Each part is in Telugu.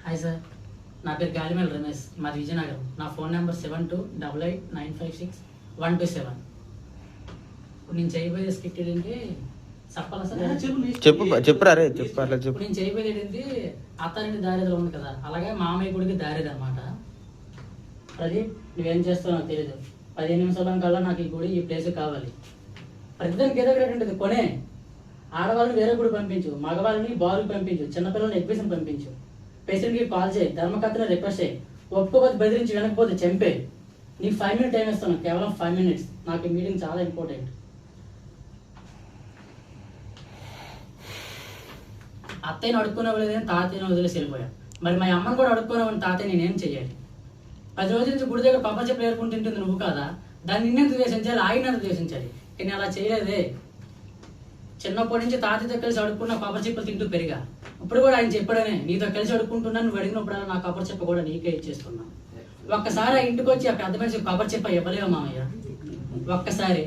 హాయ్ సార్, నా పేరు గాలిమేల రమేష్, మాది విజయనగరం. నా ఫోన్ నెంబర్ 7288956127. ఇప్పుడు నేను చేయబోయే స్కిట్ ఏంటంటే చెప్పాలా సార్? చెప్పురా రే చెప్పాలి. ఇప్పుడు నేను చేయబోయేది ఏంటి, అత్తారింటి దారిలో ఉంది కదా, అలాగే మామయ్య గుడికి దారిది అనమాట. ప్రదీప్, నువ్వేం చేస్తావు నాకు తెలియదు. 15 నిమిషాల కల్లా నాకు ఈ గుడి, ఈ ప్లేస్ కావాలి. ప్రతిదానికి ఏదో ఒకటి ఉంటుంది. కొనే ఆడవాళ్ళని వేరే గుడి పంపించు, మగవాళ్ళని బారుకి పంపించు, చిన్నపిల్లల్ని ఎగ్జిబిషన్ పంపించు, పేషెంట్కి కాల్ చేయి, ధర్మకర్తని రిక్వెస్ట్ చేయి, ఒప్పుకోకపోతే బెదిరించి వెనకపోతే చంపే. నీకు 5 minutes టైం ఇస్తాను, కేవలం 5 minutes. నాకు ఈ మీటింగ్ చాలా ఇంపార్టెంట్. అత్తయ్యని అడుక్కునేవాళ్ళేదని తాతయ్యని వదిలేసి వెళ్ళిపోయా. మరి మా అమ్మని కూడా అడుక్కునేవాడిని తాతయ్య నేనేం చెయ్యాలి? 10 రోజుల నుంచి గుడి దగ్గర పప్ప చెప్పలు ఏరుకుంటుంటుంది నువ్వు కాదా? దాన్ని నిన్నెంత ద్వేషించాలి, ఆయనంత ద్వేషించాలి. కానీ అలా చేయలేదే. చిన్నప్పటి నుంచి తాతయ్యతో కలిసి అడుక్కున్న కొబ్బరి చెప్పలు తింటూ పెరిగా. ఇప్పుడు కూడా ఆయన చెప్పాడనే, నీతో కలిసి అడుక్కుంటున్నా, నువ్వు అడిగినప్పుడు నా కొబ్బరి చెప్ప కూడా నీకే ఇచ్చేస్తున్నా. ఒక్కసారి ఆ ఇంటికి వచ్చి ఆ పెద్ద మనిషి కొబ్బరి చెప్ప ఇవ్వలేవు మామయ్య. ఒక్కసారి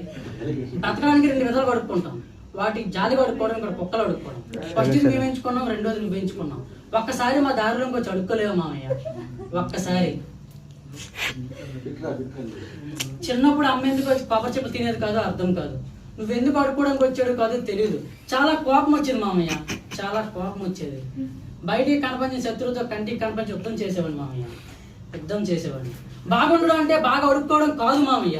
బ్రతకడానికి 2 విధాలు కడుక్కుంటాం. వాటి జాలి కడుక్కోవడం, ఇక్కడ కుక్కలు అడుక్కోవడం. ఫస్ట్ మేము ఎంచుకున్నాం, 2వది నువ్వు ఎంచుకున్నాం. ఒక్కసారి మా దారిలోకి వచ్చి అడుక్కోలేవు మామయ్య. ఒక్కసారి చిన్నప్పుడు అమ్మ ఎందుకు వచ్చి కొబ్బరి చెప్ప తినేది కాదు, అర్థం కాదు. నువ్వెందుకు అడుక్కోవడానికి వచ్చాడు కాదు తెలియదు. చాలా కోపం వచ్చింది మామయ్య, చాలా కోపం వచ్చేది. బయటికి కనపంచిన శత్రువుతో కంటికి కనపంచి యుద్ధం చేసేవాడిని మామయ్య, యుద్ధం చేసేవాడిని. బాగుండడం అంటే బాగా అడుక్కోవడం కాదు మామయ్య,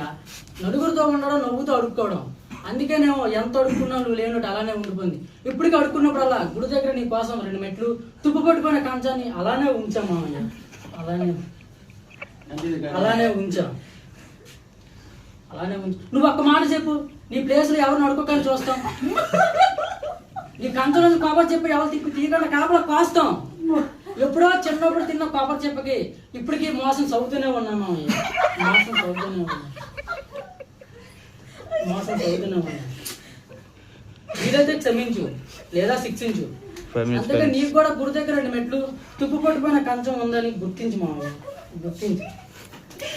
నలుగురితో ఉండడం, నవ్వుతో అడుక్కోవడం. అందుకే నేను ఎంత అడుక్కున్నావు నువ్వు లేనట్టు అలానే ఉండిపోయింది. ఇప్పటికీ అడుక్కున్నప్పుడల్లా గుడి దగ్గర నీ కోసం 2 మెట్లు, తుప్పు పట్టుకునే కంచాన్ని అలానే ఉంచాం మామయ్య, అలానే ఉంచాం. నువ్వు ఒక్క మాట చెప్పు, నీ ప్లేస్లో ఎవరిని అడుక్కోకని చూస్తాం. నీ కంచం నుంచి కొబ్బరి చెప్పి ఎవరు తీయకుండా కాపలా కాస్తాం. ఎప్పుడో చిన్నప్పుడు తిన్న కొబ్బరి చెప్పకి ఇప్పటికీ మోసం చదువుతూనే ఉన్నాం మామయ్య, మోసం చదువుతూనే ఉన్నాం. వీలైతే క్షమించు లేదా శిక్షించు. అందుకే నీకు కూడా గుడి దగ్గర 2 మెట్లు, తుప్పు పట్టుకున్న కంచం ఉందని గుర్తించు మామయ్య, గుర్తించు.